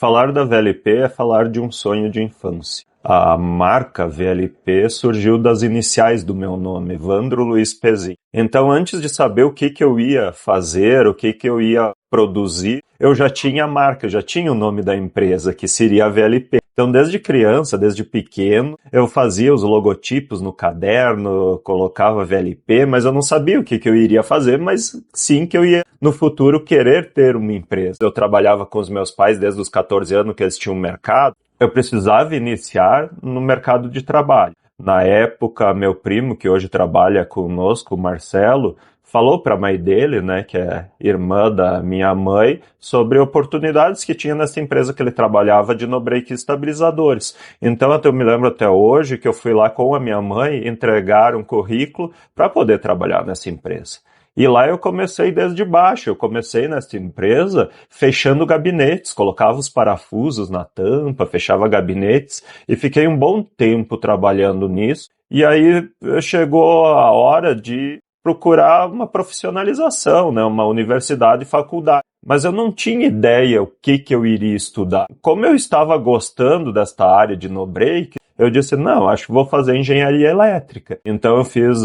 Falar da VLP é falar de um sonho de infância. A marca VLP surgiu das iniciais do meu nome, Evandro Luiz Pezin. Então, antes de saber o que eu ia fazer, o que eu ia produzir, eu já tinha a marca, já tinha o nome da empresa, que seria a VLP. Então, desde criança, desde pequeno, eu fazia os logotipos no caderno, colocava VLP, mas eu não sabia o que eu iria fazer, mas sim que eu ia, no futuro, querer ter uma empresa. Eu trabalhava com os meus pais desde os 14 anos que eles tinham um mercado. Eu precisava iniciar no mercado de trabalho. Na época, meu primo, que hoje trabalha conosco, o Marcelo, falou para a mãe dele, né, que é irmã da minha mãe, sobre oportunidades que tinha nessa empresa que ele trabalhava de no-break estabilizadores. Então, eu me lembro até hoje que eu fui lá com a minha mãe entregar um currículo para poder trabalhar nessa empresa. E lá eu comecei desde baixo, eu comecei nessa empresa fechando gabinetes, colocava os parafusos na tampa, fechava gabinetes e fiquei um bom tempo trabalhando nisso. E aí chegou a hora de procurar uma profissionalização, né, uma universidade e faculdade. Mas eu não tinha ideia o que eu iria estudar. Como eu estava gostando desta área de no-break, eu disse, não, acho que vou fazer engenharia elétrica. Então eu fiz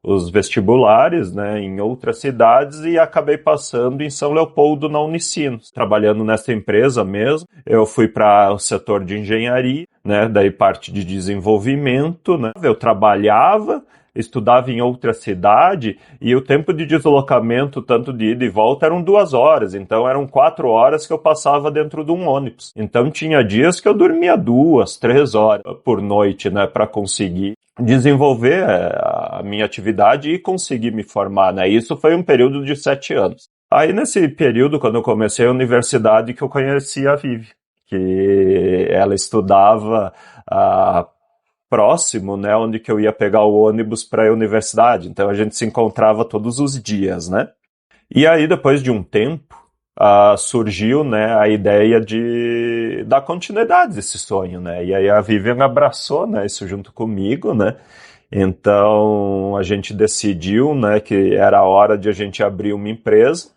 os vestibulares, né, em outras cidades e acabei passando em São Leopoldo na Unicinos. Trabalhando nessa empresa mesmo, eu fui para o setor de engenharia, né, daí parte de desenvolvimento, né, eu trabalhava, estudava em outra cidade e o tempo de deslocamento, tanto de ida e volta, eram 2 horas. Então eram 4 horas que eu passava dentro de um ônibus. Então tinha dias que eu dormia 2, 3 horas por noite, né, para conseguir desenvolver a minha atividade e conseguir me formar, né? Isso foi um período de 7 anos. Aí nesse período, quando eu comecei a universidade, que eu conheci a Vivi, que ela estudava próximo, né, onde que eu ia pegar o ônibus para a universidade. Então a gente se encontrava todos os dias, né? E aí depois de um tempo surgiu, né, a ideia de dar continuidade a esse sonho, né? E aí a Vivian abraçou, né, isso junto comigo, né? Então a gente decidiu, né, que era a hora de a gente abrir uma empresa.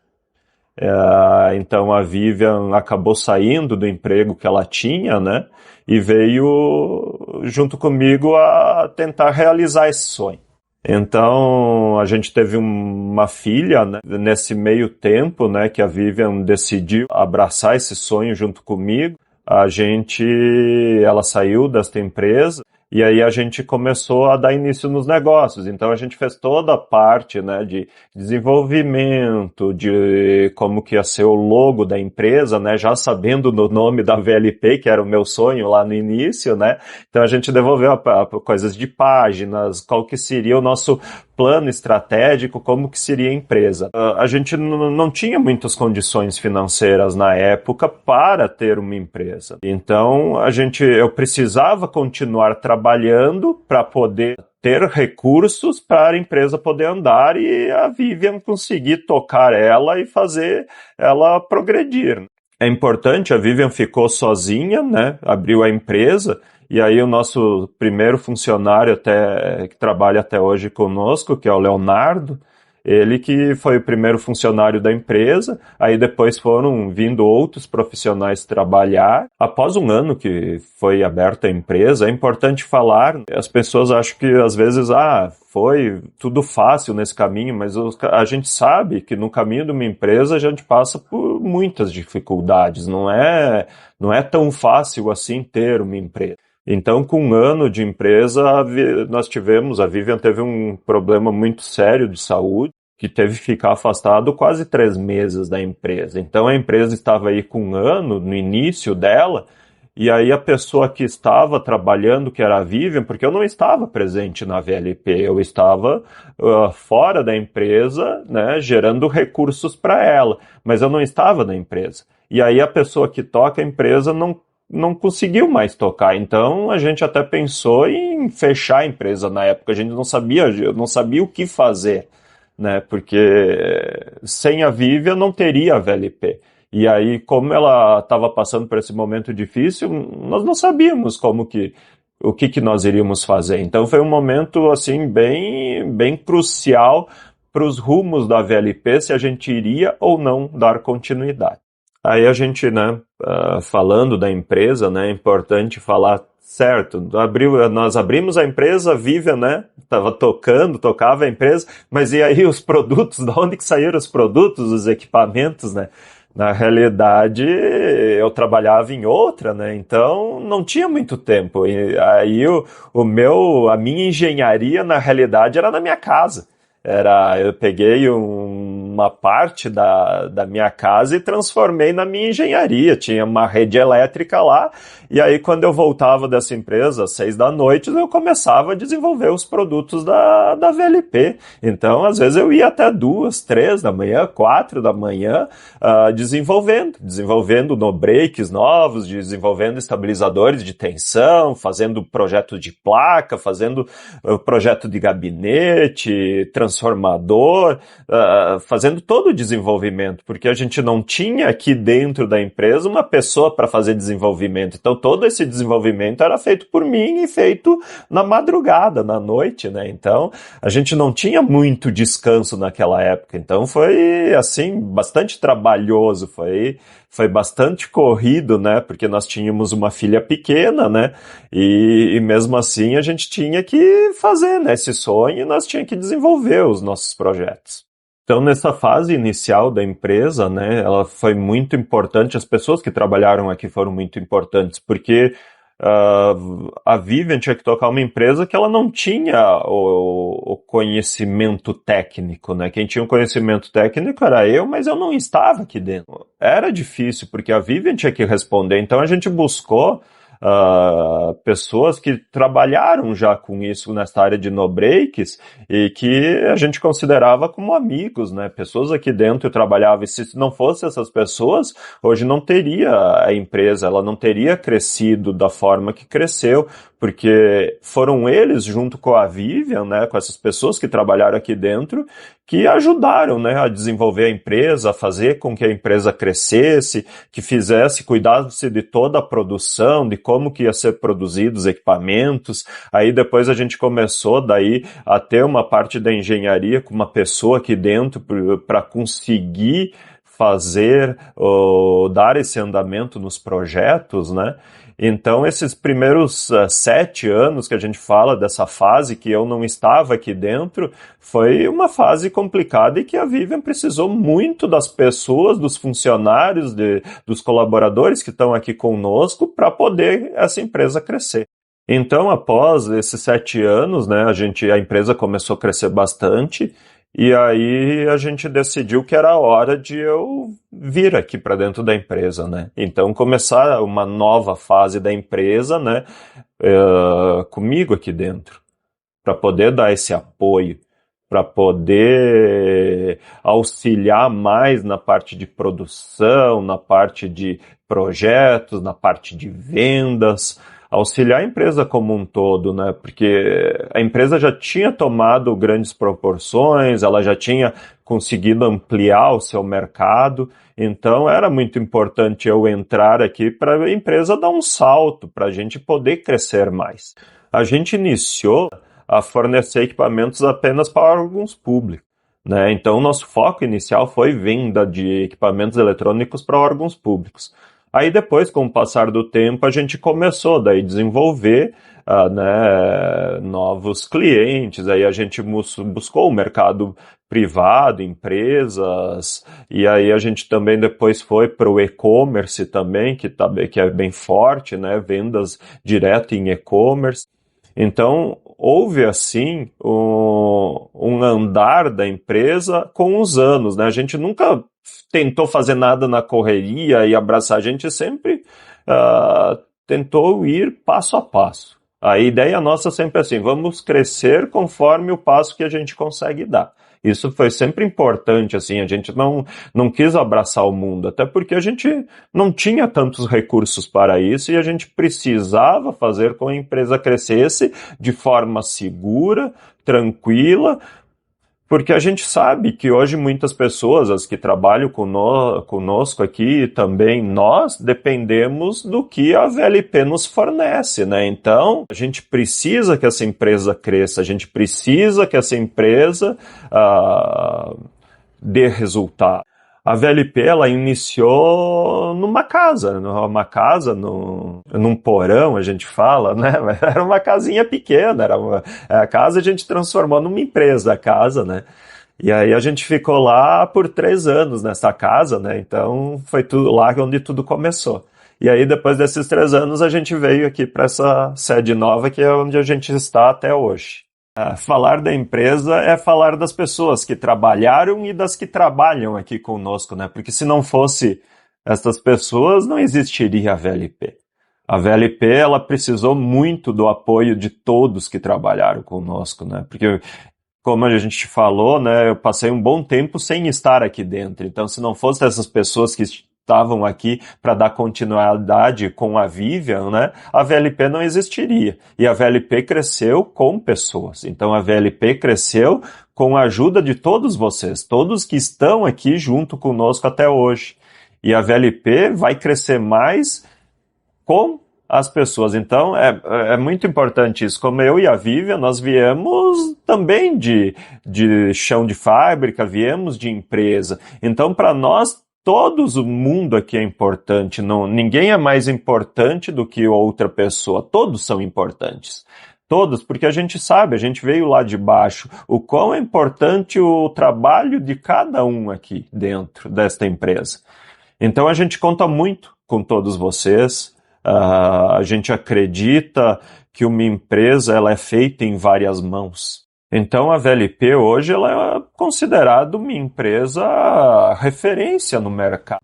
Então a Vivian acabou saindo do emprego que ela tinha, né? E veio junto comigo a tentar realizar esse sonho. Então a gente teve uma filha, né? Nesse meio tempo, né, que a Vivian decidiu abraçar esse sonho junto comigo. Ela saiu desta empresa. E aí a gente começou a dar início nos negócios. Então a gente fez toda a parte, né, de desenvolvimento, de como que ia ser o logo da empresa, né, já sabendo no nome da VLP, que era o meu sonho lá no início, né. Então a gente desenvolveu coisas de páginas, qual que seria o nosso plano estratégico, como que seria a empresa. A gente não tinha muitas condições financeiras na época para ter uma empresa. Então eu precisava continuar trabalhando para poder ter recursos para a empresa poder andar e a Vivian conseguir tocar ela e fazer ela progredir. É importante, a Vivian ficou sozinha, né? Abriu a empresa. E aí o nosso primeiro funcionário que trabalha até hoje conosco, que é o Leonardo, ele que foi o primeiro funcionário da empresa, aí depois foram vindo outros profissionais trabalhar. Após um ano que foi aberta a empresa, é importante falar, as pessoas acham que às vezes, foi tudo fácil nesse caminho, mas a gente sabe que no caminho de uma empresa a gente passa por muitas dificuldades, não é tão fácil assim ter uma empresa. Então, com um ano de empresa, a Vivian teve um problema muito sério de saúde, que teve que ficar afastado quase 3 meses da empresa. Então, a empresa estava aí com um ano, no início dela, e aí a pessoa que estava trabalhando, que era a Vivian, porque eu não estava presente na VLP, eu estava fora da empresa, né, gerando recursos para ela, mas eu não estava na empresa. E aí a pessoa que toca a empresa não conseguiu mais tocar. Então a gente até pensou em fechar a empresa na época. Eu não sabia o que fazer, né? Porque sem a Vivian não teria a VLP. E aí, como ela estava passando por esse momento difícil, nós não sabíamos o que nós iríamos fazer. Então foi um momento assim bem crucial para os rumos da VLP, se a gente iria ou não dar continuidade. Aí a gente, né, falando da empresa, né, é importante falar, certo, nós abrimos a empresa, a Vivian, né, tocava a empresa, mas e aí os produtos, de onde que saíram os produtos, os equipamentos, né? Na realidade, eu trabalhava em outra, né? Então não tinha muito tempo. E aí a minha engenharia, na realidade, era na minha casa. Eu peguei uma parte da minha casa e transformei na minha engenharia. Tinha uma rede elétrica lá, e aí quando eu voltava dessa empresa, às 6 da noite, eu começava a desenvolver os produtos da VLP. Então, às vezes eu ia até 2, 3 da manhã, 4 da manhã, desenvolvendo no-breaks novos, desenvolvendo estabilizadores de tensão, fazendo projeto de placa, fazendo projeto de gabinete, transformador, fazendo todo o desenvolvimento, porque a gente não tinha aqui dentro da empresa uma pessoa para fazer desenvolvimento. Então todo esse desenvolvimento era feito por mim e feito na madrugada, na noite, né? Então a gente não tinha muito descanso naquela época. Então foi assim bastante trabalhoso, foi bastante corrido, né? Porque nós tínhamos uma filha pequena, né? E mesmo assim a gente tinha que fazer, né, esse sonho, e nós tínhamos que desenvolver os nossos projetos. Então, nessa fase inicial da empresa, né, ela foi muito importante, as pessoas que trabalharam aqui foram muito importantes, porque a Vivian tinha que tocar uma empresa que ela não tinha o conhecimento técnico, né? Quem tinha o conhecimento técnico era eu, mas eu não estava aqui dentro. Era difícil, porque a Vivian tinha que responder, então a gente buscou pessoas que trabalharam já com isso nessa área de no-breaks e que a gente considerava como amigos, né? Pessoas aqui dentro trabalhavam, e se não fosse essas pessoas, hoje não teria a empresa, ela não teria crescido da forma que cresceu, porque foram eles, junto com a Vivian, né, com essas pessoas que trabalharam aqui dentro, que ajudaram, né, a desenvolver a empresa, a fazer com que a empresa crescesse, que cuidasse de toda a produção, de como que ia ser produzidos os equipamentos. Aí depois a gente começou daí a ter uma parte da engenharia com uma pessoa aqui dentro para conseguir dar esse andamento nos projetos, né? Então, esses primeiros 7 anos que a gente fala dessa fase que eu não estava aqui dentro, foi uma fase complicada e que a Vivian precisou muito das pessoas, dos funcionários, dos colaboradores que estão aqui conosco para poder essa empresa crescer. Então, após esses 7 anos, né, a empresa começou a crescer bastante. E aí a gente decidiu que era a hora de eu vir aqui para dentro da empresa, né? Então começar uma nova fase da empresa, né? Comigo aqui dentro, para poder dar esse apoio, para poder auxiliar mais na parte de produção, na parte de projetos, na parte de vendas, auxiliar a empresa como um todo, né? Porque a empresa já tinha tomado grandes proporções, ela já tinha conseguido ampliar o seu mercado, então era muito importante eu entrar aqui para a empresa dar um salto, para a gente poder crescer mais. A gente iniciou a fornecer equipamentos apenas para órgãos públicos, né? Então, nosso foco inicial foi venda de equipamentos eletrônicos para órgãos públicos. Aí depois, com o passar do tempo, a gente começou daí desenvolver né, novos clientes, aí a gente buscou o mercado privado, empresas, e aí a gente também depois foi para o e-commerce também, que é bem forte, né, vendas direto em e-commerce. Então, houve assim um andar da empresa com os anos, né? A gente nunca tentou fazer nada na correria e abraçar, a gente sempre tentou ir passo a passo. A ideia nossa sempre é assim, vamos crescer conforme o passo que a gente consegue dar. Isso foi sempre importante, assim, a gente não quis abraçar o mundo, até porque a gente não tinha tantos recursos para isso e a gente precisava fazer com que a empresa crescesse de forma segura, tranquila, porque a gente sabe que hoje muitas pessoas, as que trabalham conosco aqui, também nós dependemos do que a VLP nos fornece, né? Então, a gente precisa que essa empresa cresça, a gente precisa que essa empresa dê resultado. A VLP, ela iniciou numa casa, num porão, a gente fala, né? Era uma casinha pequena, a casa a gente transformou numa empresa, a casa, né? E aí a gente ficou lá por 3 anos nessa casa, né? Então foi tudo lá onde tudo começou. E aí depois desses 3 anos a gente veio aqui para essa sede nova, que é onde a gente está até hoje. Falar da empresa é falar das pessoas que trabalharam e das que trabalham aqui conosco, né? Porque se não fosse essas pessoas, não existiria a VLP. A VLP, ela precisou muito do apoio de todos que trabalharam conosco, né? Porque, como a gente falou, né, eu passei um bom tempo sem estar aqui dentro. Então, se não fosse essas pessoas que estavam aqui para dar continuidade com a Vivian, né, a VLP não existiria. E a VLP cresceu com pessoas. Então, a VLP cresceu com a ajuda de todos vocês, todos que estão aqui junto conosco até hoje. E a VLP vai crescer mais com as pessoas. Então, é muito importante isso. Como eu e a Vivian, nós viemos também de chão de fábrica, viemos de empresa. Então, para nós, todos, o mundo aqui é importante. Não, ninguém é mais importante do que outra pessoa. Todos são importantes. Todos, porque a gente sabe, a gente veio lá de baixo, o quão é importante o trabalho de cada um aqui dentro desta empresa. Então, a gente conta muito com todos vocês. A gente acredita que uma empresa ela é feita em várias mãos. Então a VLP hoje ela é considerada uma empresa referência no mercado.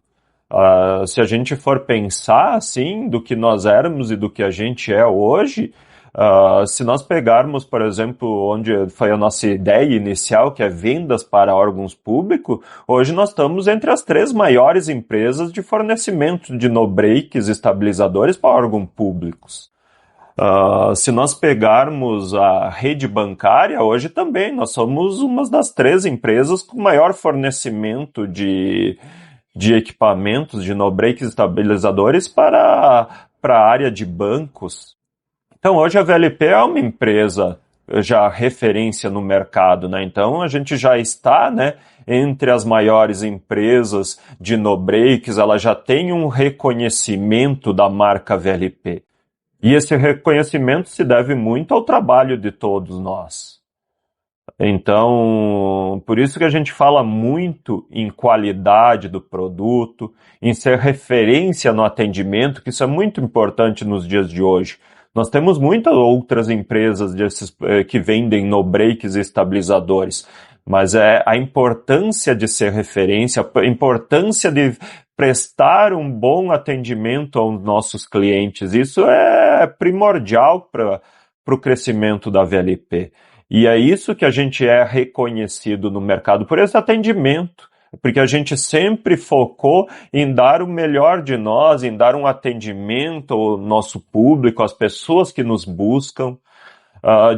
Se a gente for pensar assim do que nós éramos e do que a gente é hoje, se nós pegarmos, por exemplo, onde foi a nossa ideia inicial, que é vendas para órgãos públicos, hoje nós estamos entre as 3 maiores empresas de fornecimento de no-breaks estabilizadores para órgãos públicos. Se nós pegarmos a rede bancária, hoje também nós somos uma das 3 empresas com maior fornecimento de equipamentos de no-breaks estabilizadores para a área de bancos. Então, hoje a VLP é uma empresa já referência no mercado, né? Então, a gente já está, né, entre as maiores empresas de no-breaks, ela já tem um reconhecimento da marca VLP. E esse reconhecimento se deve muito ao trabalho de todos nós. Então, por isso que a gente fala muito em qualidade do produto, em ser referência no atendimento, que isso é muito importante nos dias de hoje. Nós temos muitas outras empresas que vendem no-breaks e estabilizadores, mas é a importância de ser referência, a importância de prestar um bom atendimento aos nossos clientes. Isso é primordial para o crescimento da VLP. E é isso que a gente é reconhecido no mercado, por esse atendimento. Porque a gente sempre focou em dar o melhor de nós, em dar um atendimento ao nosso público, às pessoas que nos buscam,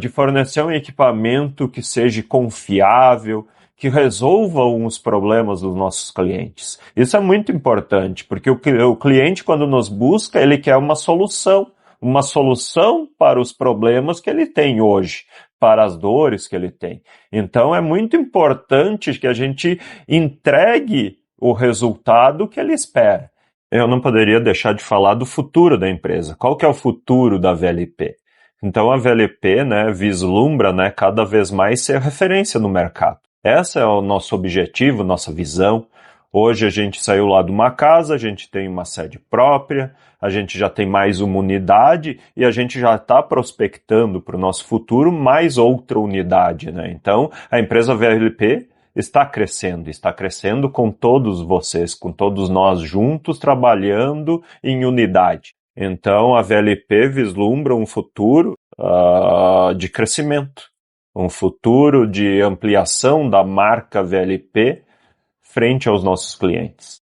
de fornecer um equipamento que seja confiável, que resolva os problemas dos nossos clientes. Isso é muito importante, porque o cliente, quando nos busca, ele quer uma solução para os problemas que ele tem hoje, para as dores que ele tem. Então é muito importante que a gente entregue o resultado que ele espera. Eu não poderia deixar de falar do futuro da empresa. Qual que é o futuro da VLP? Então a VLP, né, vislumbra, né, cada vez mais ser referência no mercado. Esse é o nosso objetivo, nossa visão. Hoje a gente saiu lá de uma casa, a gente tem uma sede própria, a gente já tem mais uma unidade e a gente já está prospectando para o nosso futuro mais outra unidade, né? Então, a empresa VLP está crescendo com todos vocês, com todos nós juntos, trabalhando em unidade. Então, a VLP vislumbra um futuro de crescimento, um futuro de ampliação da marca VLP frente aos nossos clientes.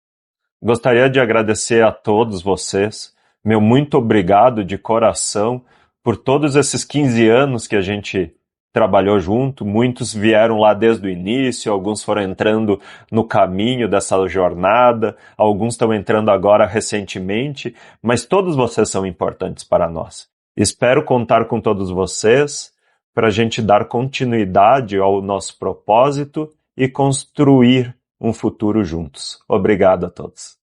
Gostaria de agradecer a todos vocês, meu muito obrigado de coração por todos esses 15 anos que a gente trabalhou junto, muitos vieram lá desde o início, alguns foram entrando no caminho dessa jornada, alguns estão entrando agora recentemente, mas todos vocês são importantes para nós. Espero contar com todos vocês para a gente dar continuidade ao nosso propósito e construir um futuro juntos. Obrigado a todos.